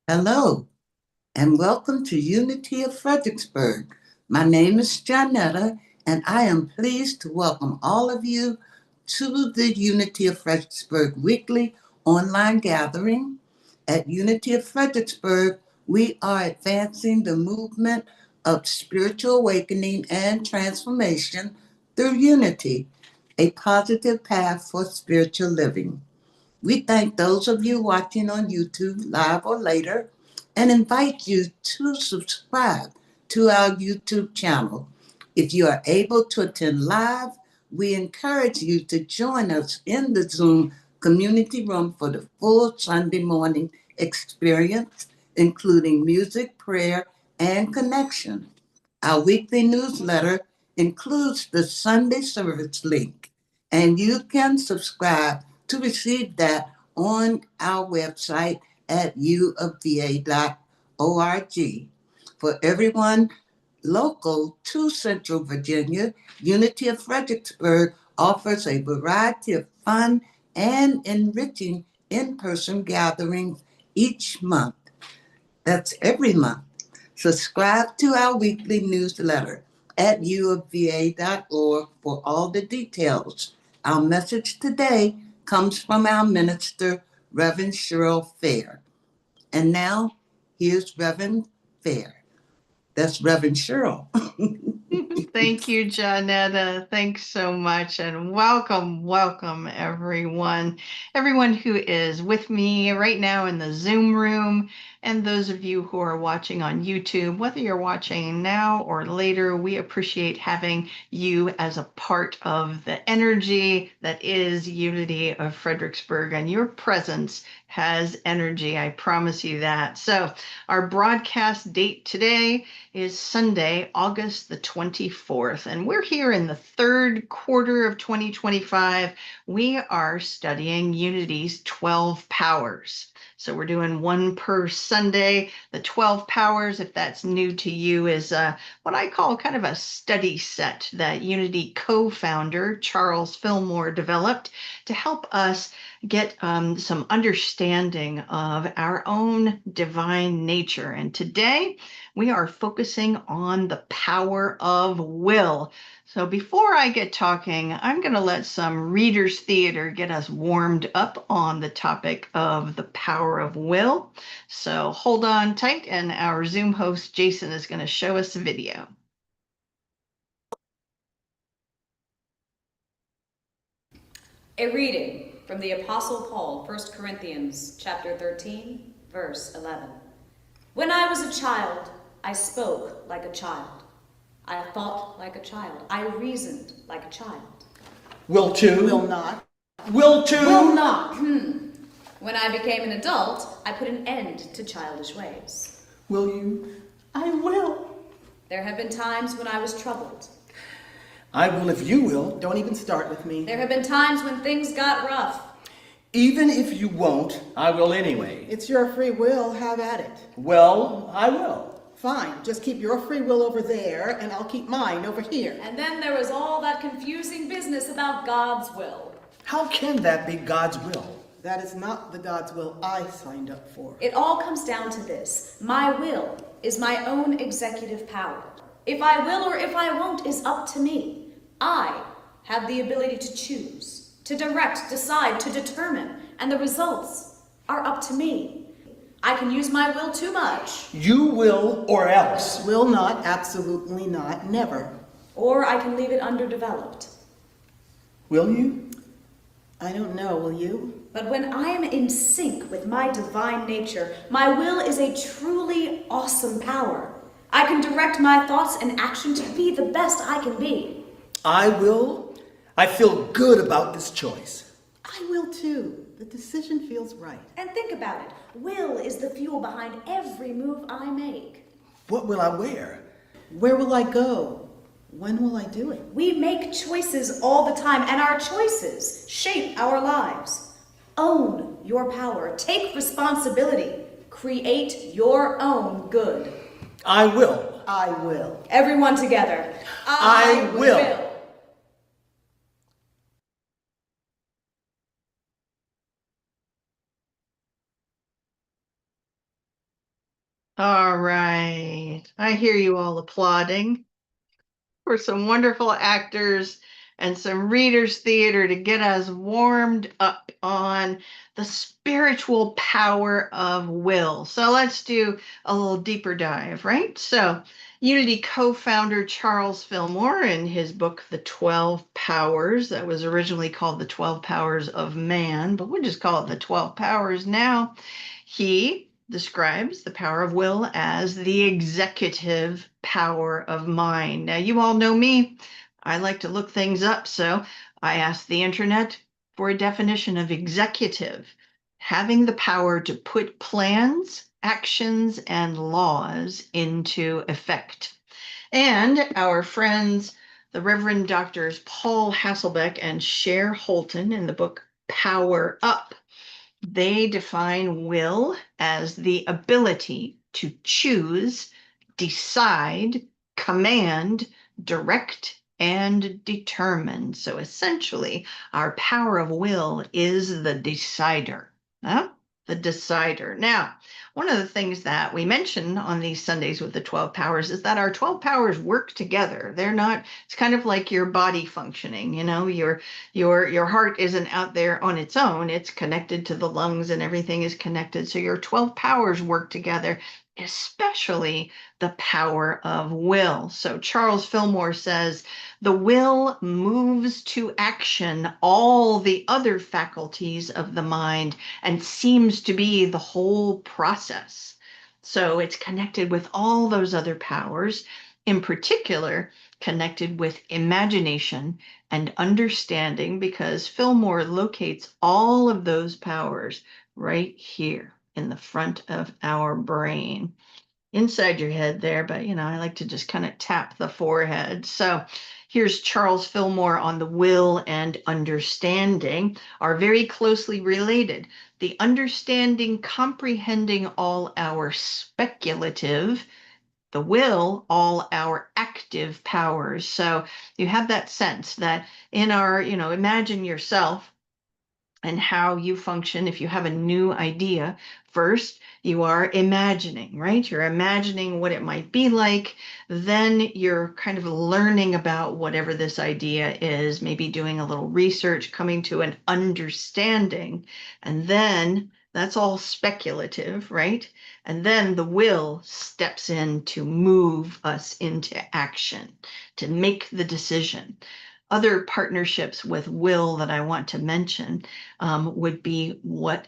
Hello, and welcome to Unity of Fredericksburg. My name is Janetta, and I am pleased to welcome all of you to the Unity of Fredericksburg weekly online gathering. At Unity of Fredericksburg, we are advancing the movement of spiritual awakening and transformation through unity, a positive path for spiritual living. We thank those of you watching on YouTube live or later and invite you to subscribe to our YouTube channel. If you are able to attend live, we encourage you to join us in the Zoom community room for the full Sunday morning experience, including music, prayer, and connection. Our weekly newsletter includes the Sunday service link, and you can subscribe to receive that on our website at uofva.org. For everyone local to Central Virginia, Unity of Fredericksburg offers a variety of fun and enriching in person gatherings each month. That's every month. Subscribe to our weekly newsletter at uofva.org for all the details. Our message today comes from our minister, Reverend Cheryl Fair. And now, here's Reverend Fair. That's Reverend Cheryl. Thank you, Janetta. Thanks so much. And welcome, everyone. Everyone who is with me right now in the Zoom room, and those of you who are watching on YouTube, whether you're watching now or later, we appreciate having you as a part of the energy that is Unity of Fredericksburg, and your presence has energy. I promise you that. So our broadcast date today is Sunday, August the 24th, and we're here in the third quarter of 2025. We are studying Unity's 12 powers. So we're doing one per Sunday. The 12 powers, if that's new to you, is what I call kind of a study set that Unity co-founder Charles Fillmore developed to help us get some understanding of our own divine nature. And today we are focusing on the power of will. So before I get talking, I'm going to let some Reader's Theater get us warmed up on the topic of the power of will. So hold on tight, and our Zoom host, Jason, is going to show us a video. A reading from the Apostle Paul, 1 Corinthians chapter 13, verse 11. When I was a child, I spoke like a child. I thought like a child. I reasoned like a child. Will to. Will not. Will to. Will not. When I became an adult, I put an end to childish ways. Will you? I will. There have been times when I was troubled. I will if you will. Don't even start with me. There have been times when things got rough. Even if you won't, I will anyway. It's your free will. Have at it. Well, I will. Fine. Just keep your free will over there, and I'll keep mine over here. And then there was all that confusing business about God's will. How can that be God's will? That is not the God's will I signed up for. It all comes down to this. My will is my own executive power. If I will or if I won't is up to me. I have the ability to choose, to direct, decide, to determine, and the results are up to me. I can use my will too much. You will or else. Will not, absolutely not, never. Or I can leave it underdeveloped. Will you? I don't know, will you? But when I am in sync with my divine nature, my will is a truly awesome power. I can direct my thoughts and action to be the best I can be. I will. I feel good about this choice. I will too. The decision feels right. And think about it. Will is the fuel behind every move I make. What will I wear? Where will I go? When will I do it? We make choices all the time, and our choices shape our lives. Own your power. Take responsibility. Create your own good. I will. I will. Everyone together. I will. All right. I hear you all applauding for some wonderful actors and some readers theater to get us warmed up on the spiritual power of will. So let's do a little deeper dive, right? So Unity co-founder Charles Fillmore, in his book The 12 Powers, that was originally called The 12 Powers of Man, but we'll just call it The 12 Powers now. He describes the power of will as the executive power of mind. Now, you all know me. I like to look things up, so I asked the internet for a definition of executive: having the power to put plans, actions, and laws into effect. And our friends, the Reverend Doctors Paul Hasselbeck and Cher Holton, in the book Power Up, they define will as the ability to choose, decide, command, direct, and determine. So essentially, our power of will is the decider. Huh? The decider. Now, one of the things that we mention on these Sundays with the 12 powers is that our 12 powers work together. They're not, it's kind of like your body functioning, you know, your heart isn't out there on its own. It's connected to the lungs and everything is connected. So your 12 powers work together, especially the power of will. So Charles Fillmore says the will moves to action all the other faculties of the mind and seems to be the whole process. So it's connected with all those other powers, in particular connected with imagination and understanding, because Fillmore locates all of those powers right here in the front of our brain, inside your head there. But, you know, I like to just kind of tap the forehead. So here's Charles Fillmore on the will and understanding are very closely related. The understanding, comprehending all our speculative, the will, all our active powers. So you have that sense that in our, you know, imagine yourself and how you function. If you have a new idea, first you are imagining, right? You're imagining what it might be like. Then you're kind of learning about whatever this idea is, maybe doing a little research, coming to an understanding. And then that's all speculative, right? And then the will steps in to move us into action, to make the decision. Other partnerships with will that I want to mention would be what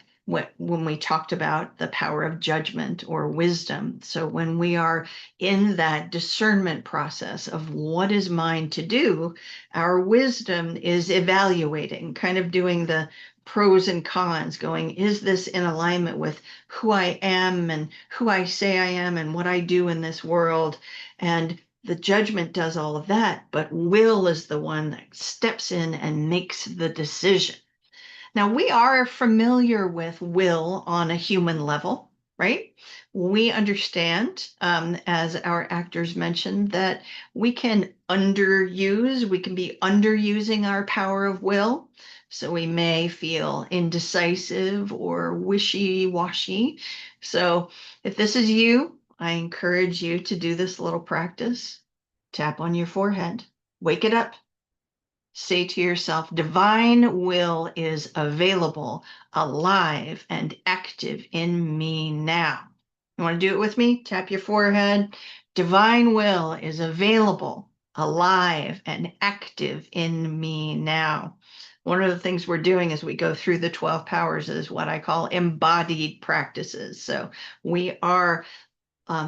when we talked about the power of judgment or wisdom. So when we are in that discernment process of what is mine to do, our wisdom is evaluating, kind of doing the pros and cons, going, is this in alignment with who I am and who I say I am and what I do in this world? And the judgment does all of that, but will is the one that steps in and makes the decision. Now, we are familiar with will on a human level, right? We understand, as our actors mentioned, that we can we can be underusing our power of will. So we may feel indecisive or wishy-washy. So if this is you, I encourage you to do this little practice. Tap on your forehead, wake it up. Say to yourself, divine will is available, alive, and active in me now. You want to do it with me? Tap your forehead. Divine will is available, alive, and active in me now. One of the things we're doing as we go through the 12 powers is what I call embodied practices. So we are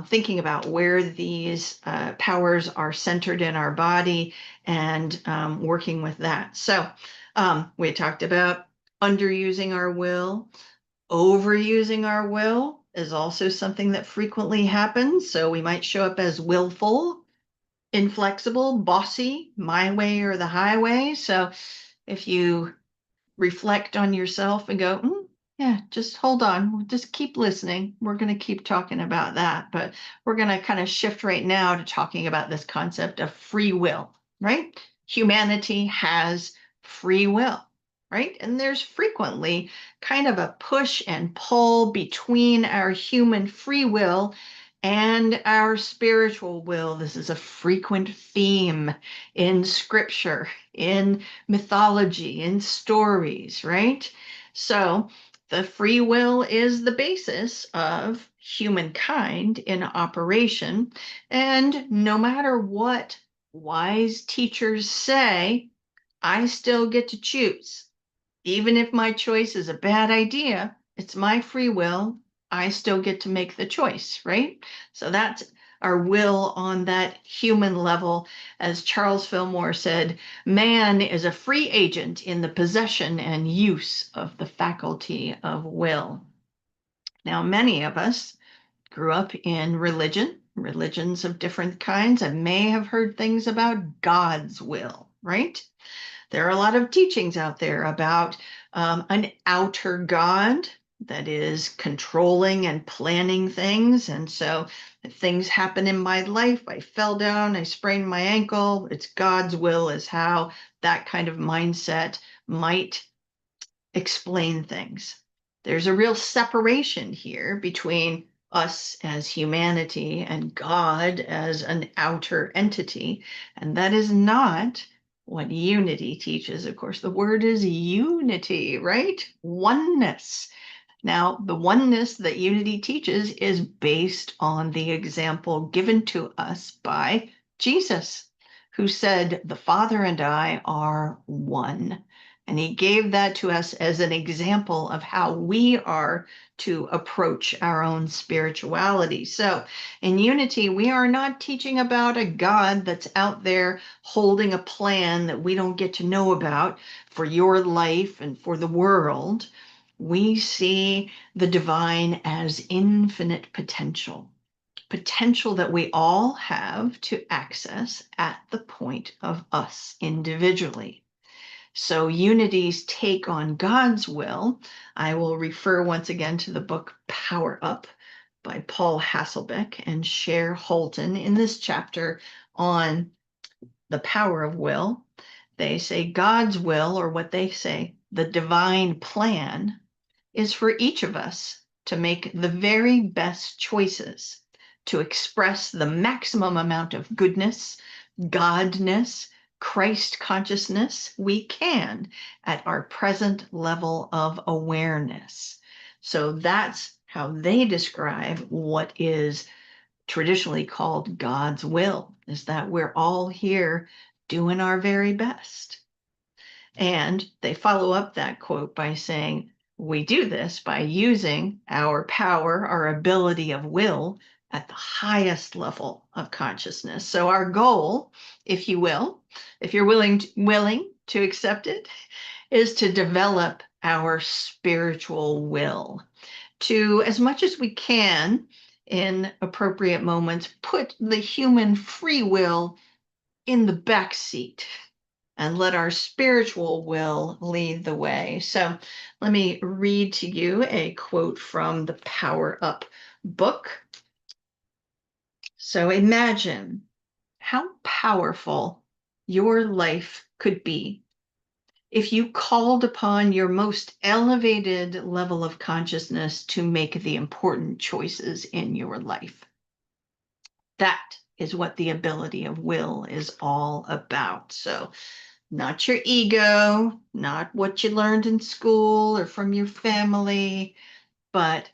thinking about where these powers are centered in our body and working with that. So we talked about underusing our will. Overusing our will is also something that frequently happens. So we might show up as willful, inflexible, bossy, my way or the highway. So if you reflect on yourself and go, yeah, just hold on. We'll just keep listening. We're going to keep talking about that. But we're going to kind of shift right now to talking about this concept of free will, right? Humanity has free will, right? And there's frequently kind of a push and pull between our human free will and our spiritual will. This is a frequent theme in scripture, in mythology, in stories, right? So the free will is the basis of humankind in operation. And no matter what wise teachers say, I still get to choose. Even if my choice is a bad idea, it's my free will. I still get to make the choice, right? So that's our will on that human level. As Charles Fillmore said, man is a free agent in the possession and use of the faculty of will. Now, many of us grew up in religions of different kinds, and may have heard things about God's will, right? There are a lot of teachings out there about an outer God that is controlling and planning things. And so if things happen in my life, I fell down, I sprained my ankle, it's God's will, is how that kind of mindset might explain things. There's a real separation here between us as humanity and God as an outer entity, and that is not what unity teaches. Of course, the word is unity, right? Oneness. Now, the oneness that unity teaches is based on the example given to us by Jesus, who said, "The Father and I are one." And he gave that to us as an example of how we are to approach our own spirituality. So in unity, we are not teaching about a God that's out there holding a plan that we don't get to know about for your life and for the world. We see the divine as infinite potential, potential that we all have to access at the point of us individually. So unity's take on God's will, I will refer once again to the book Power Up by Paul Hasselbeck and Cher Holton in this chapter on the power of will. They say God's will, or what they say, the divine plan, is for each of us to make the very best choices to express the maximum amount of goodness, Godness, Christ consciousness we can at our present level of awareness. So that's how they describe what is traditionally called God's will, is that we're all here doing our very best. And they follow up that quote by saying, we do this by using our power, our ability of will at the highest level of consciousness. So our goal, if you will, if you're willing to accept it, is to develop our spiritual will, to, as much as we can in appropriate moments, put the human free will in the back seat and let our spiritual will lead the way. So let me read to you a quote from the Power Up book. So imagine how powerful your life could be if you called upon your most elevated level of consciousness to make the important choices in your life. That is what the ability of will is all about. So not your ego, not what you learned in school or from your family, but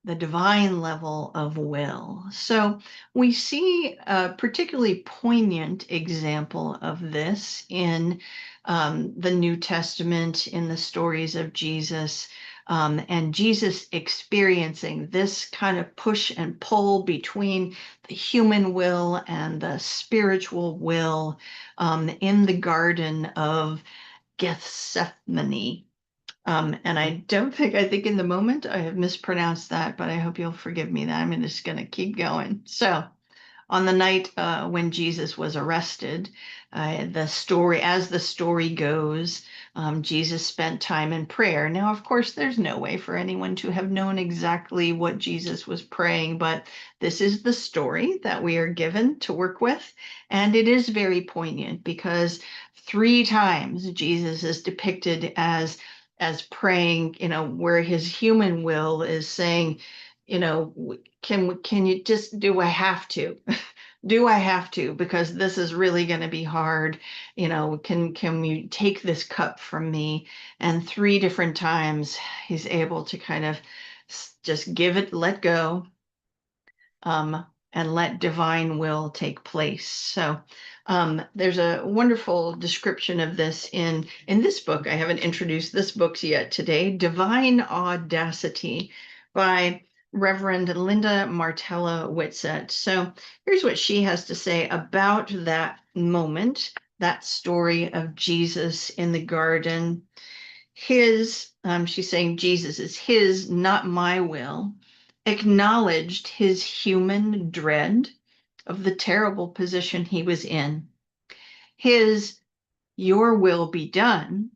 the divine level of will. So we see a particularly poignant example of this in the New Testament, in the stories of Jesus, and Jesus experiencing this kind of push and pull between the human will and the spiritual will in the Garden of Gethsemane. And I think in the moment I have mispronounced that, but I hope you'll forgive me that I'm just going to keep going. So on the night when Jesus was arrested, as the story goes, Jesus spent time in prayer. Now, of course, there's no way for anyone to have known exactly what Jesus was praying, but this is the story that we are given to work with. And it is very poignant because 3 times Jesus is depicted as praying, where his human will is saying, can you just, do I have to? Do I have to? Because this is really going to be hard. Can you take this cup from me? And 3 different times he's able to kind of just give it, let go, and let divine will take place. So there's a wonderful description of this in this book. I haven't introduced this book yet today, Divine Audacity by Reverend Linda Martella Whitsett. So here's what she has to say about that moment, that story of Jesus in the garden. She's saying Jesus is his, not my will, acknowledged his human dread of the terrible position he was in. His "your will be done"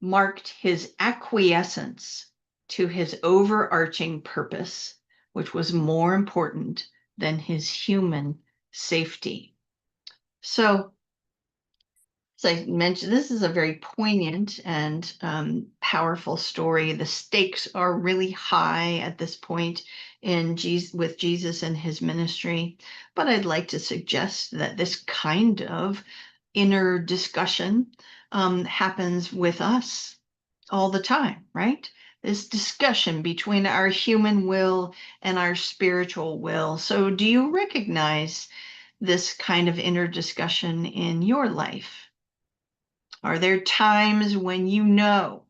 marked his acquiescence to his overarching purpose, which was more important than his human safety. So, as I mentioned, this is a very poignant and powerful story. The stakes are really high at this point with Jesus and his ministry. But I'd like to suggest that this kind of inner discussion happens with us all the time, right? This discussion between our human will and our spiritual will. So do you recognize this kind of inner discussion in your life? Are there times when your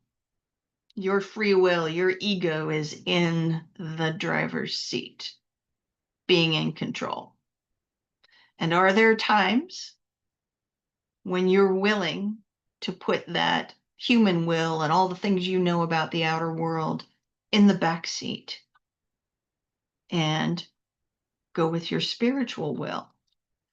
free will, your ego is in the driver's seat, being in control? And are there times when you're willing to put that human will and all the things you know about the outer world in the back seat and go with your spiritual will?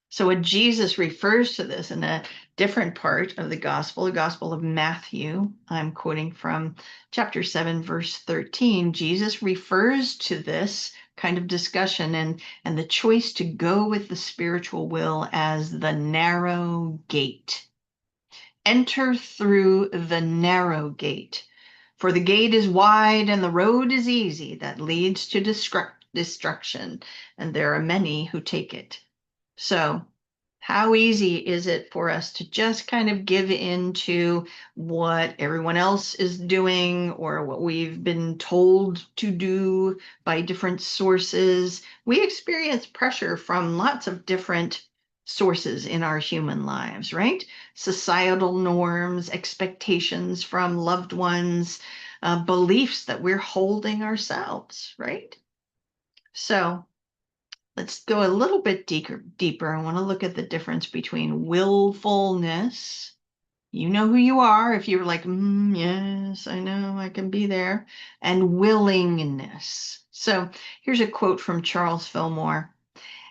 So when Jesus refers to this in a different part of the Gospel of Matthew, I'm quoting from chapter 7, verse 13, Jesus refers to this kind of discussion and the choice to go with the spiritual will as the narrow gate. Enter through the narrow gate, for the gate is wide and the road is easy that leads to destruction, and there are many who take it. So how easy is it for us to just kind of give in to what everyone else is doing or what we've been told to do by different sources? We experience pressure from lots of different sources in our human lives, right? Societal norms, expectations from loved ones, beliefs that we're holding ourselves, right? So let's go a little bit deeper. I want to look at the difference between willfulness. You know who you are if you're like, yes, I know I can be there. And willingness. So here's a quote from Charles Fillmore.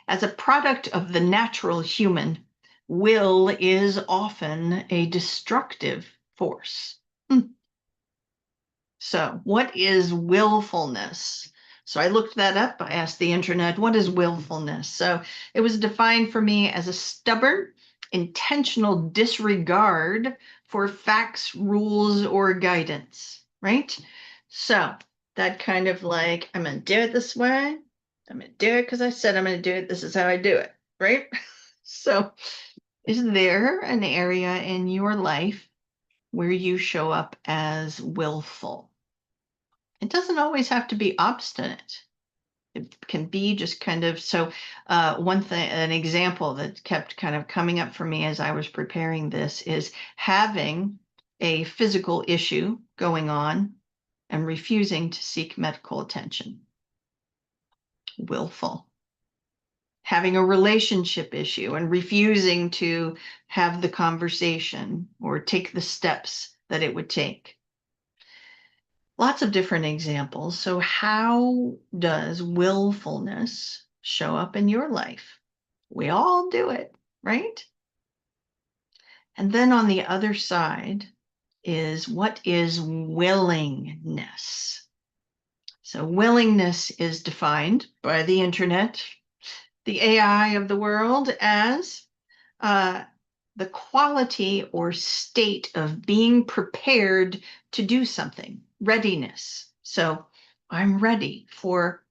As a product of the natural human, will is often a destructive force. So what is willfulness? So I looked that up. I asked the internet, what is willfulness? So it was defined for me as a stubborn, intentional disregard for facts, rules, or guidance, right? So that kind of like, I'm going to do it this way. I'm going to do it because I said I'm going to do it. This is how I do it, right? So is there an area in your life where you show up as willful? It doesn't always have to be obstinate. It can be just kind of, so one thing, an example that kept kind of coming up for me as I was preparing this is having a physical issue going on and refusing to seek medical attention. Willful. Having a relationship issue and refusing to have the conversation or take the steps that it would take. Lots of different examples. So how does willfulness show up in your life? We all do it, right? And then on the other side is, what is willingness? So willingness is defined by the internet, the AI of the world, as the quality or state of being prepared to do something, readiness. So I'm ready for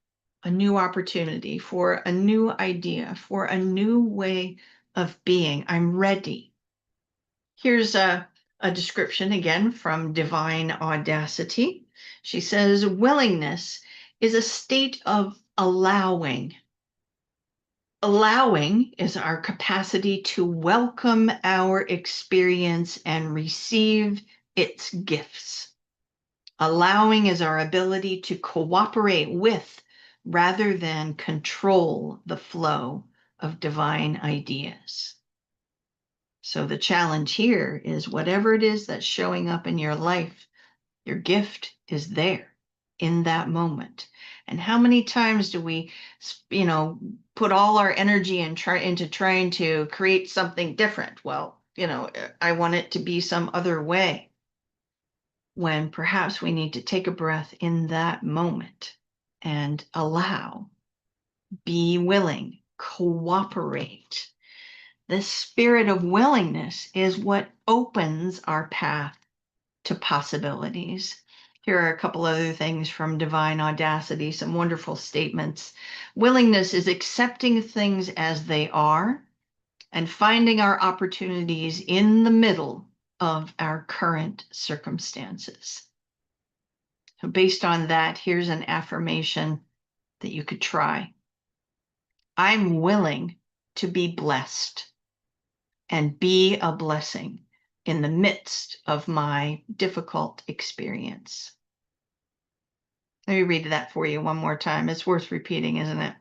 a new opportunity, for a new idea, for a new way of being. I'm ready. Here's a description again from Divine Audacity. She says, willingness is a state of allowing. Allowing is our capacity to welcome our experience and receive its gifts. Allowing is our ability to cooperate with rather than control the flow of divine ideas. So the challenge here is whatever it is that's showing up in your life, your gift is there in that moment. And how many times do we, put all our energy into trying to create something different? Well, I want it to be some other way, when perhaps we need to take a breath in that moment and allow, be willing, cooperate. This spirit of willingness is what opens our path to possibilities. Here are a couple other things from Divine Audacity, some wonderful statements. Willingness is accepting things as they are and finding our opportunities in the middle of our current circumstances. So based on that, here's an affirmation that you could try. I'm willing to be blessed and be a blessing in the midst of my difficult experience. Let me read that for you one more time. It's worth repeating, isn't it?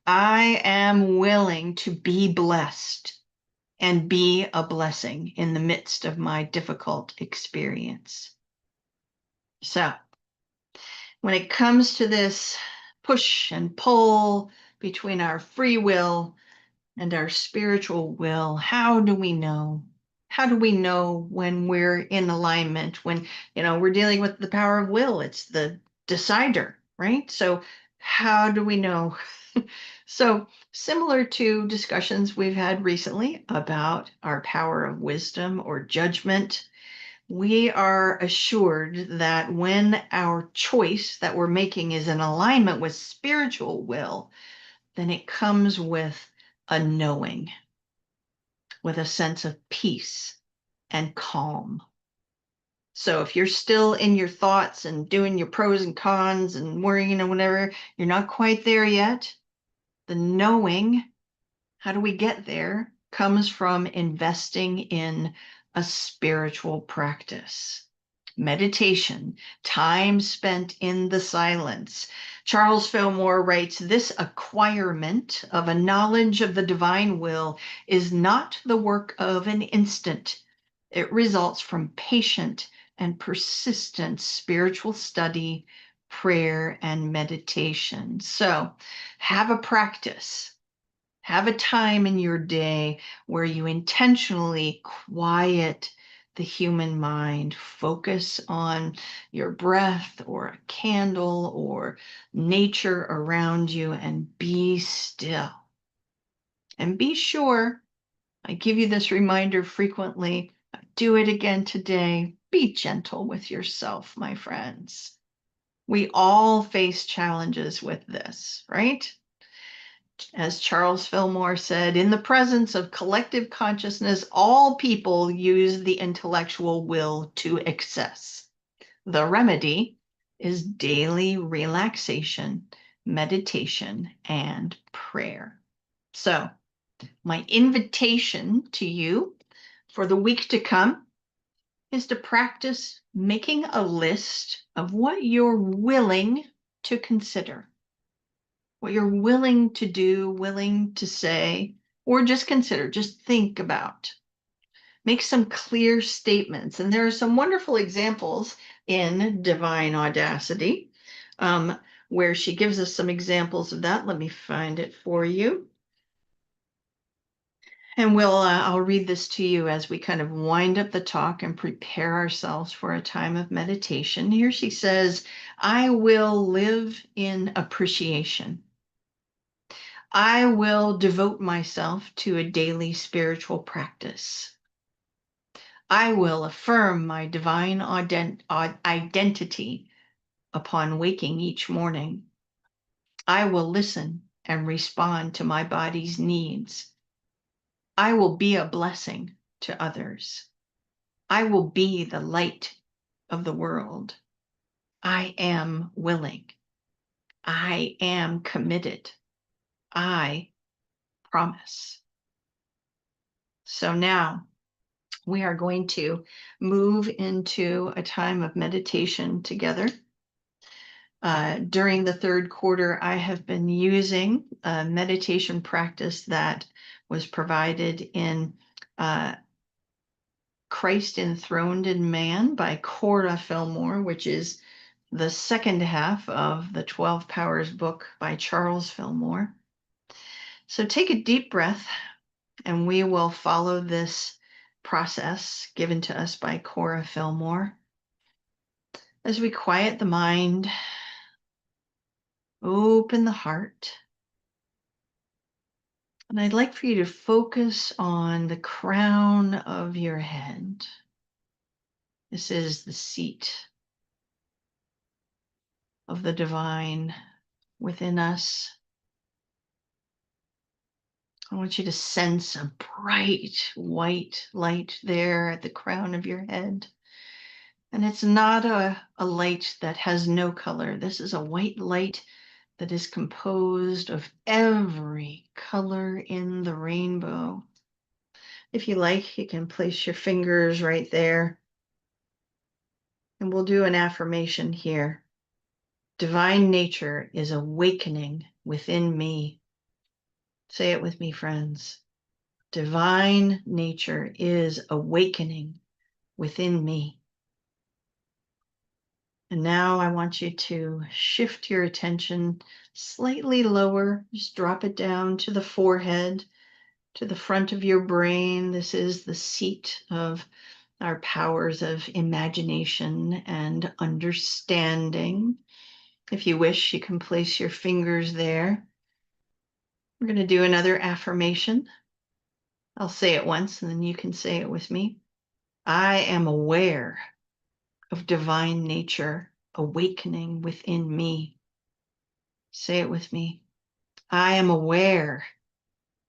I am willing to be blessed and be a blessing in the midst of my difficult experience. So, when it comes to this push and pull between our free will and our spiritual will, how do we know? How do we know when we're in alignment, when, we're dealing with the power of will? It's the decider, right? So how do we know? So similar to discussions we've had recently about our power of wisdom or judgment, we are assured that when our choice that we're making is in alignment with spiritual will, then it comes with a knowing, with a sense of peace and calm. So if you're still in your thoughts and doing your pros and cons and worrying and whatever, you're not quite there yet. The knowing, how do we get there, comes from investing in a spiritual practice. Meditation, time spent in the silence. Charles Fillmore writes, this acquirement of a knowledge of the divine will is not the work of an instant. It results from patient and persistent spiritual study, prayer, and meditation. So have a practice. Have a time in your day where you intentionally quiet the human mind, focus on your breath or a candle or nature around you, and be still. And be sure, I give you this reminder frequently, do it again today. Be gentle with yourself, my friends. We all face challenges with this, right? As Charles Fillmore said, in the presence of collective consciousness, all people use the intellectual will to excess. The remedy is daily relaxation, meditation, and prayer. So, my invitation to you for the week to come is to practice making a list of what you're willing to consider, what you're willing to do, willing to say, or just consider, just think about. Make some clear statements. And there are some wonderful examples in Divine Audacity, where she gives us some examples of that. Let me find it for you. And I'll read this to you as we kind of wind up the talk and prepare ourselves for a time of meditation. Here she says, I will live in appreciation. I will devote myself to a daily spiritual practice. I will affirm my divine identity upon waking each morning. I will listen and respond to my body's needs. I will be a blessing to others. I will be the light of the world. I am willing. I am committed. I promise. So now we are going to move into a time of meditation together. During the third quarter, I have been using a meditation practice that was provided in Christ Enthroned in Man by Cora Fillmore, which is the second half of the 12 Powers book by Charles Fillmore. So take a deep breath, and we will follow this process given to us by Cora Fillmore as we quiet the mind, open the heart. And I'd like for you to focus on the crown of your head. This is the seat of the divine within us. I want you to sense a bright white light there at the crown of your head. And it's not a light that has no color. This is a white light that is composed of every color in the rainbow. If you like, you can place your fingers right there. And we'll do an affirmation here. Divine nature is awakening within me. Say it with me, friends. Divine nature is awakening within me. And now I want you to shift your attention slightly lower. Just drop it down to the forehead, to the front of your brain. This is the seat of our powers of imagination and understanding. If you wish, you can place your fingers there. We're going to do another affirmation. I'll say it once and then you can say it with me. I am aware of divine nature awakening within me. Say it with me. I am aware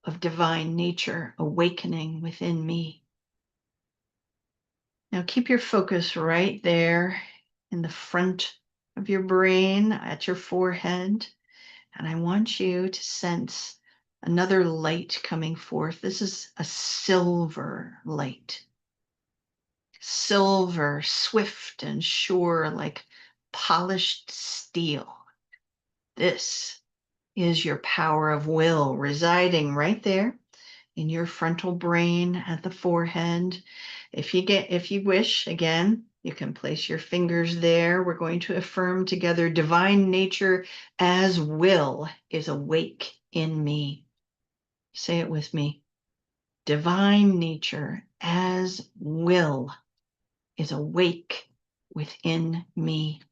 of divine nature awakening within me. Now keep your focus right there in the front of your brain at your forehead. And I want you to sense another light coming forth. This is a silver light. Silver, swift and sure, like polished steel. This is your power of will residing right there in your frontal brain at the forehead. If you wish, again, you can place your fingers there. We're going to affirm together, divine nature as will is awake in me. Say it with me. Divine nature as will is awake within me.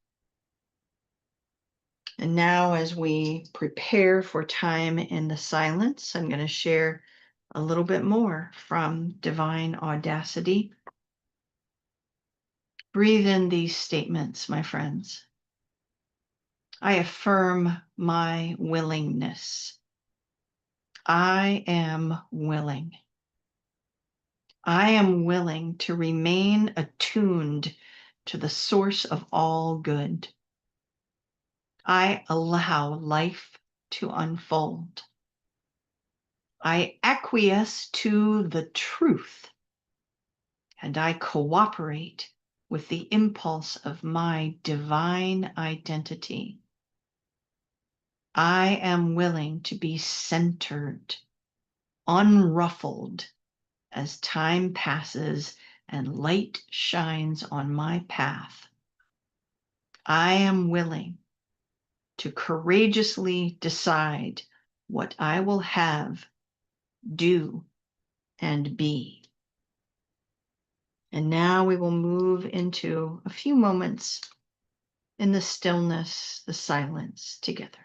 And now, as we prepare for time in the silence, I'm going to share a little bit more from Divine Audacity. Breathe in these statements, my friends. I affirm my willingness. I am willing. I am willing to remain attuned to the source of all good. I allow life to unfold. I acquiesce to the truth, and I cooperate with the impulse of my divine identity. I am willing to be centered, unruffled as time passes and light shines on my path. I am willing to courageously decide what I will have, do, and be. And now we will move into a few moments in the stillness, the silence together.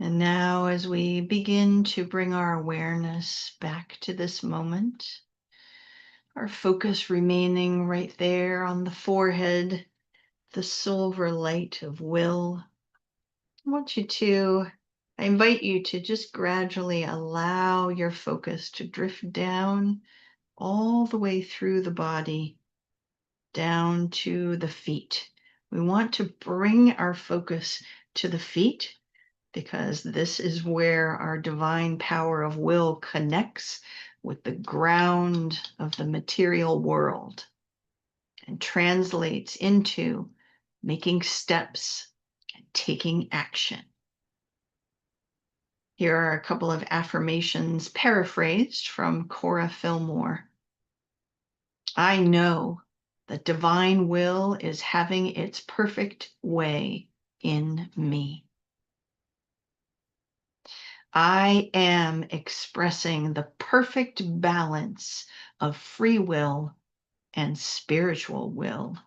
And now, as we begin to bring our awareness back to this moment, our focus remaining right there on the forehead, the silver light of will, I invite you to just gradually allow your focus to drift down all the way through the body, down to the feet. We want to bring our focus to the feet because this is where our divine power of will connects with the ground of the material world and translates into making steps and taking action. Here are a couple of affirmations paraphrased from Cora Fillmore. I know that divine will is having its perfect way in me. I am expressing the perfect balance of free will and spiritual will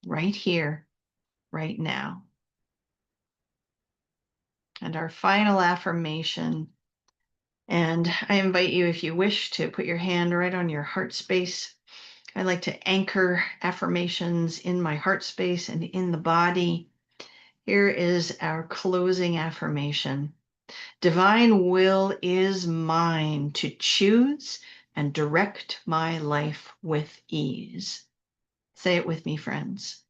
right here, right now. And our final affirmation, and I invite you, if you wish, to put your hand right on your heart space. I like to anchor affirmations in my heart space and in the body. Here is our closing affirmation. Divine will is mine to choose and direct my life with ease. Say it with me, friends.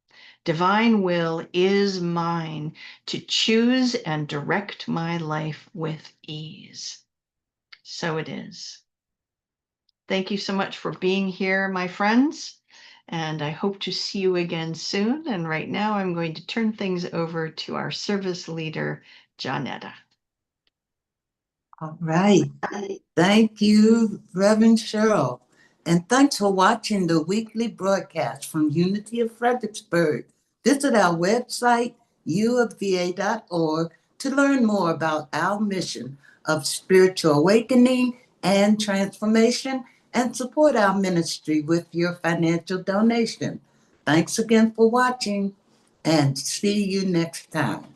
Divine will is mine to choose and direct my life with ease. So it is. Thank you so much for being here, my friends, and I hope to see you again soon. And right now, I'm going to turn things over to our service leader, Johnetta. All right. Thank you, Reverend Cheryl. And thanks for watching the weekly broadcast from Unity of Fredericksburg. Visit our website, uofva.org, to learn more about our mission of spiritual awakening and transformation, and support our ministry with your financial donation. Thanks again for watching, and see you next time.